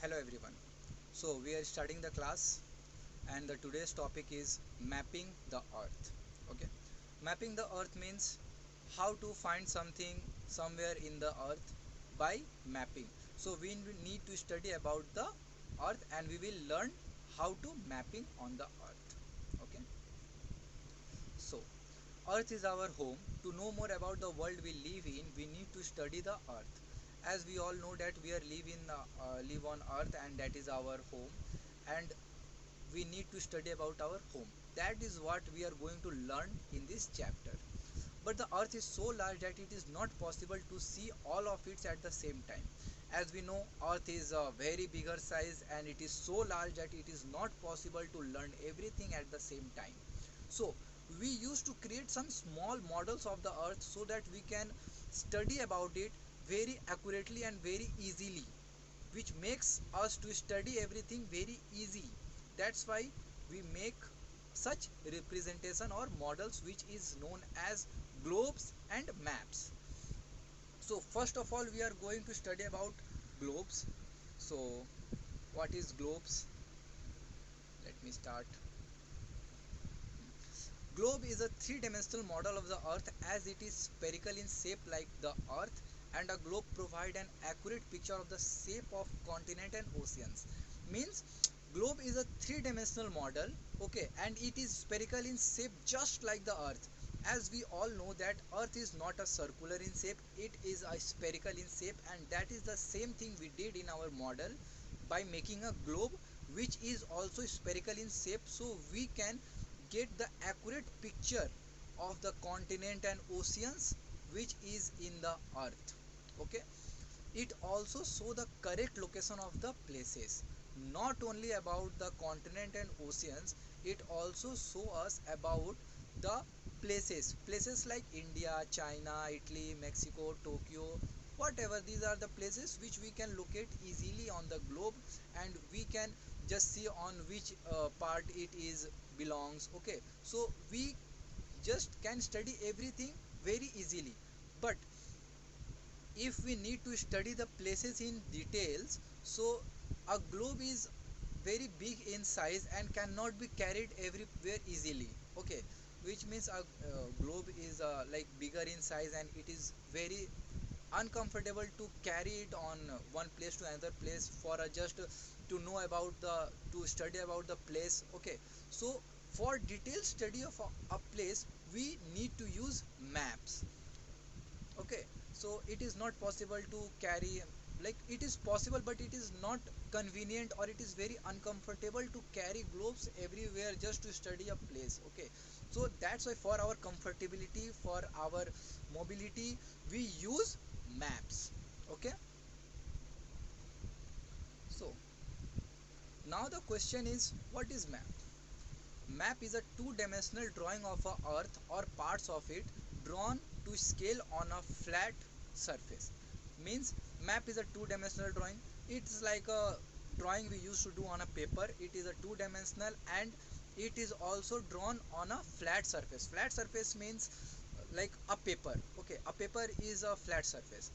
Hello everyone. So we are starting the class and the today's topic is mapping the earth. Okay. Mapping the earth means how to find something somewhere in the earth by mapping. So we need to study about the earth and we will learn how to mapping on the earth. Okay. So earth is our home. To know more about the world we live in, we need to study the earth. As we all know that we are live on earth and that is our home, and we need to study about our home. That is what we are going to learn in this chapter. But the earth is so large that it is not possible to see all of it at the same time. As we know, earth is a very bigger size and it is so large that it is not possible to learn everything at the same time. So we used to create some small models of the earth so that we can study about it very accurately and very easily, which makes us to study everything very easy. That's why we make such representation or models, which is known as globes and maps. So first of all we are going to study about globes. So what is globes? Let me start. Globe is a three-dimensional model of the earth as it is spherical in shape like the earth, and a globe provide an accurate picture of the shape of continent and oceans. Means globe is a three-dimensional model, okay, and it is spherical in shape just like the earth. As we all know that earth is not a circular in shape, it is a spherical in shape, and that is the same thing we did in our model by making a globe which is also spherical in shape, so we can get the accurate picture of the continent and oceans which is in the earth. Okay, it also show the correct location of the places, not only about the continent and oceans, it also show us about the places like India, China, Italy, Mexico, Tokyo, whatever. These are the places which we can locate easily on the globe, and we can just see on which part it is belongs. Okay, so we just can study everything very easily. But if we need to study the places in details, so a globe is very big in size and cannot be carried everywhere easily. Okay, which means a globe is like bigger in size and it is very uncomfortable to carry it on one place to another place for just to know about the to study about the place. Okay, so for detailed study of a place we need to use maps. Okay, so it is not possible to carry, like it is possible but it is not convenient, or it is very uncomfortable to carry globes everywhere just to study a place. Okay, so that's why for our comfortability, for our mobility, we use maps. Okay, so now the question is, what is map? Map is a two-dimensional drawing of a earth or parts of it drawn to scale on a flat surface. Means map is a two-dimensional drawing. It's like a drawing we used to do on a paper. It is a two-dimensional and it is also drawn on a flat surface. Flat surface means like a paper. Okay, a paper is a flat surface.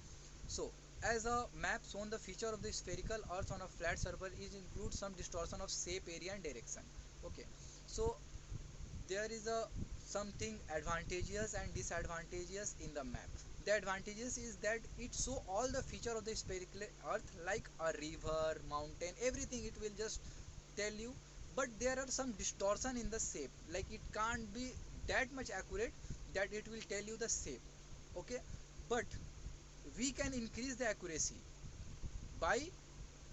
So as a map shown the feature of the spherical earth on a flat surface is includes some distortion of shape, area and direction. Okay, so there is a something advantageous and disadvantageous in the map. The advantages is that it show all the feature of the spherical earth like a river, mountain, everything it will just tell you. But there are some distortion in the shape, like it can't be that much accurate that it will tell you the shape. Okay, but we can increase the accuracy by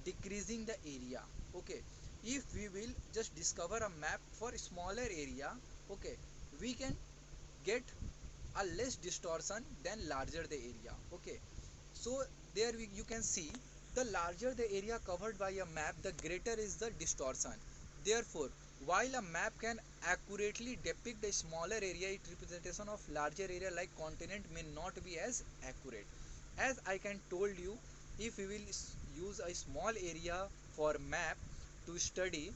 decreasing the area. Okay, if we will just discover a map for smaller area, okay, we can get a less distortion than larger the area. Okay, so there you can see the larger the area covered by a map, the greater is the distortion. Therefore, while a map can accurately depict a smaller area, its representation of larger area like continent may not be as accurate. As I can told you, if we will use a small area for map to study,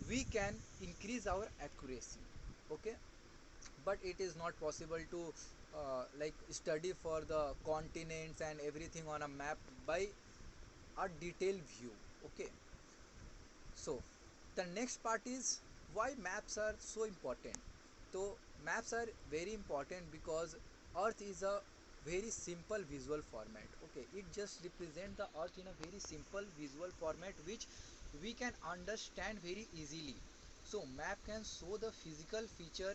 we can increase our accuracy. Okay, but it is not possible to like study for the continents and everything on a map by a detailed view. Okay, so the next part is why maps are so important. So maps are very important because earth is a very simple visual format. Okay, it just represent the earth in a very simple visual format which we can understand very easily. So map can show the physical feature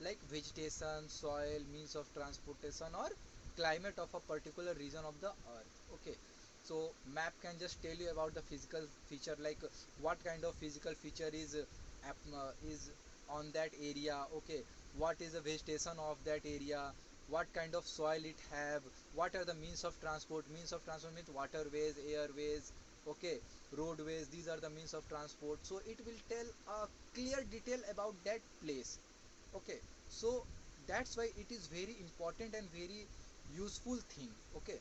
like vegetation, soil, means of transportation or climate of a particular region of the earth. Okay, so map can just tell you about the physical feature, like what kind of physical feature is on that area. Okay, what is the vegetation of that area, what kind of soil it have, what are the means of transport. Means of transport means waterways, airways, okay, roadways, these are the means of transport. So it will tell a clear detail about that place. Okay, so that's why it is very important and very useful thing. Okay,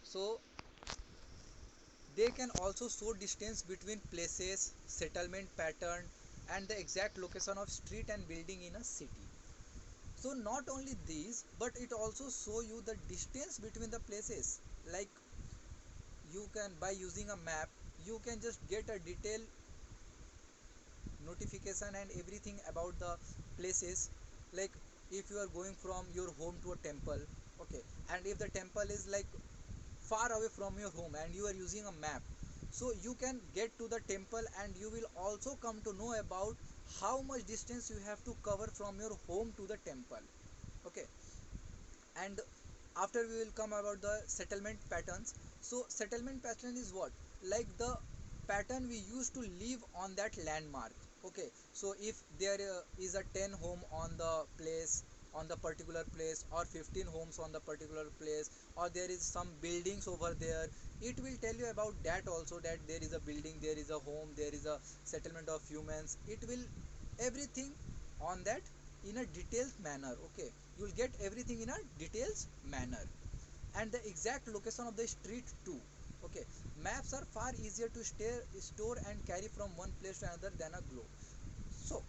so they can also show distance between places, settlement pattern, and the exact location of street and building in a city. So not only these, but it also show you the distance between the places. Like you can, by using a map, you can just get a detailed notification and everything about the places. Like if you are going from your home to a temple, okay, and if the temple is like far away from your home and you are using a map, so you can get to the temple and you will also come to know about how much distance you have to cover from your home to the temple. Okay, and after we will come about the settlement patterns. So settlement pattern is what, like the pattern we used to live on that landmark. Okay, so if there is a 10 home on the place, on the particular place, or 15 homes on the particular place, or there is some buildings over there, it will tell you about that also, that there is a building, there is a home, there is a settlement of humans. It will everything on that in a detailed manner. Okay, you will get everything in a details manner, and the exact location of the street too. Okay, maps are far easier to store and carry from one place to another than a globe. So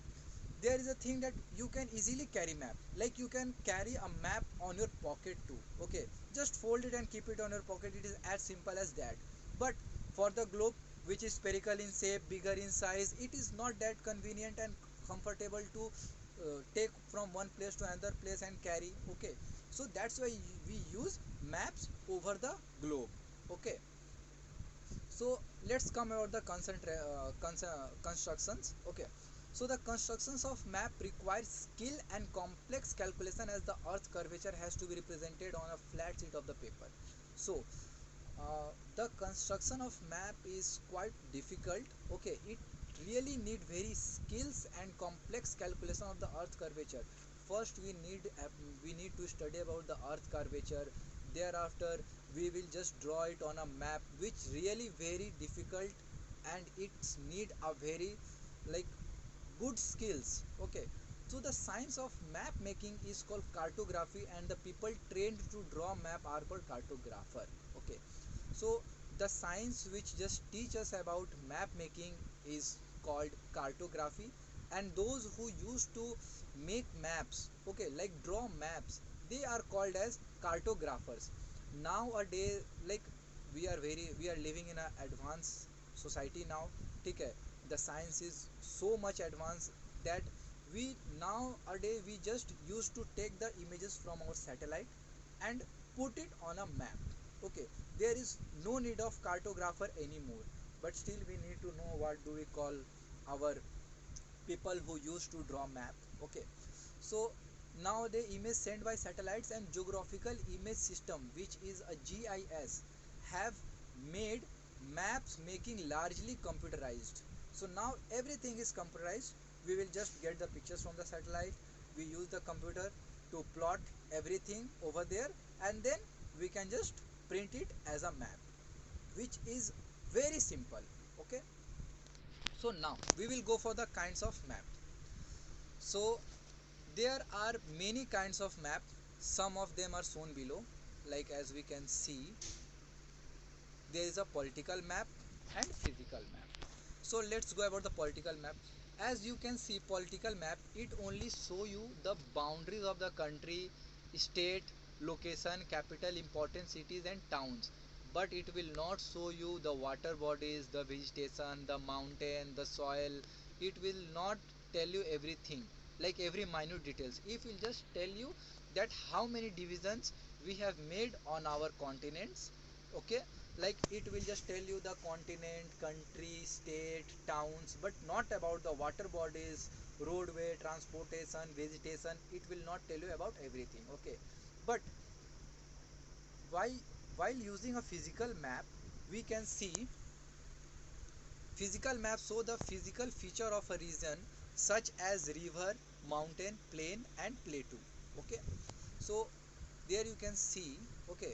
there is a thing that you can easily carry map, like you can carry a map on your pocket too. Okay, just fold it and keep it on your pocket, it is as simple as that. But for the globe, which is spherical in shape, bigger in size, it is not that convenient and comfortable to take from one place to another place and carry. Okay, so that's why we use maps over the globe. Okay, so let's come about the constructions. Okay, so the constructions of map require skill and complex calculation, as the earth curvature has to be represented on a flat sheet of the paper. So the construction of map is quite difficult. Okay, it really need very skills and complex calculation of the earth curvature. First we need to study about the earth curvature. Thereafter we will just draw it on a map, which really very difficult, and it's need a very like good skills. Okay, so the science of map making is called cartography, and the people trained to draw map are called cartographer. Okay, so the science which just teach us about map making is called cartography, and those who used to make maps, okay, like draw maps, they are called as cartographers. Nowadays, like we are living in a advanced society now. Okay, the science is so much advanced that we nowadays we just used to take the images from our satellite and put it on a map. Okay, there is no need of cartographer anymore, but still we need to know what do we call our people who used to draw map. Okay, so now the image sent by satellites and geographical image system, which is a GIS, have made maps making largely computerized. So now everything is computerized. We will just get the pictures from the satellite, we use the computer to plot everything over there, and then we can just print it as a map, which is very simple. Okay, so now we will go for the kinds of map. So there are many kinds of map. Some of them are shown below. Like as we can see, there is a political map and physical map. So let's go about the political map. As you can see, political map, it only show you the boundaries of the country, state, location, capital, important cities and towns. but it will not show you the water bodies, the vegetation, the mountain, the soil. It will not tell you everything, like every minute details. If will just tell you that how many divisions we have made on our continents, okay, like it will just tell you the continent, country, state, towns, but not about the water bodies, roadway, transportation, vegetation. It will not tell you about everything, okay. But why, while using a physical map, we can see physical maps show the physical feature of a region such as river, mountain, plain and plateau, okay. So there you can see, okay,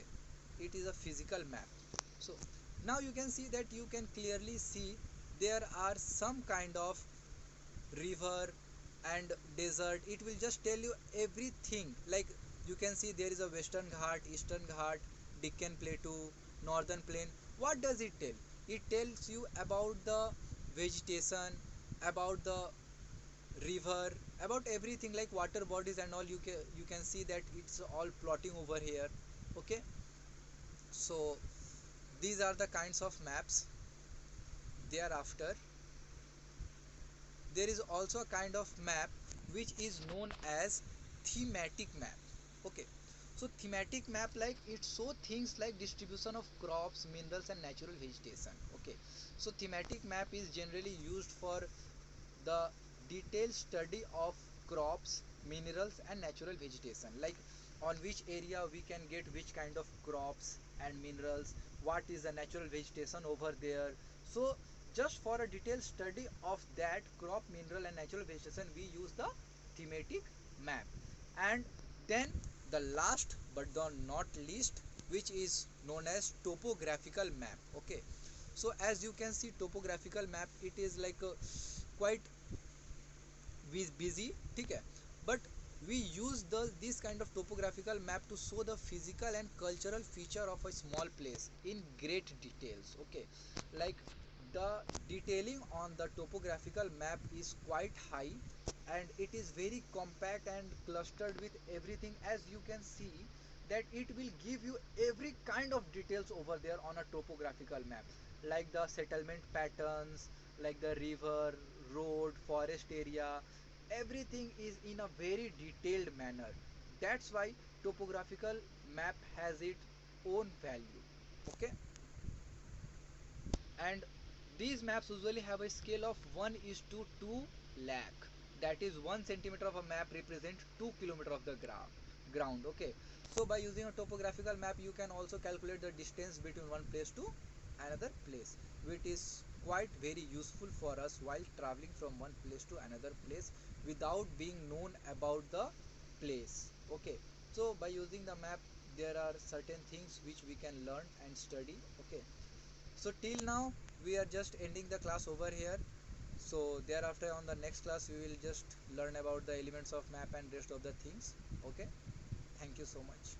it is a physical map. So now you can see that you can clearly see there are some kind of river and desert. It will just tell you everything, like you can see there is a western ghat, eastern ghat, Deccan plateau, northern plain. What does it tell? It tells you about the vegetation, about the river, about everything, like water bodies and all. You can see that it's all plotting over here, okay. So these are the kinds of maps. Thereafter there is also a kind of map which is known as thematic map, okay. So thematic map, like it show things like distribution of crops, minerals and natural vegetation, okay. So thematic map is generally used for the detailed study of crops, minerals and natural vegetation, like on which area we can get which kind of crops and minerals, what is the natural vegetation over there. So just for a detailed study of that crop, mineral and natural vegetation, we use the thematic map. And then the last but the not least, which is known as topographical map, okay. So as you can see, topographical map, it is like quite busy, ठीक है. But we use this kind of topographical map to show the physical and cultural feature of a small place in great details, okay. Like the detailing on the topographical map is quite high, and it is very compact and clustered with everything. As you can see that it will give you every kind of details over there on a topographical map, like the settlement patterns, like the river, road, forest area. Everything is in a very detailed manner. That's why topographical map has its own value, okay. And these maps usually have a scale of 1 is to 2 lakh. That is 1 centimeter of a map represents 2 kilometer of the ground, okay. So by using a topographical map you can also calculate the distance between one place to another place, which is quite very useful for us while traveling from one place to another place without being known about the place, okay. So by using the map there are certain things which we can learn and study, okay. So till now we are just ending the class over here. So thereafter on the next class we will just learn about the elements of map and rest of the things, okay. Thank you so much.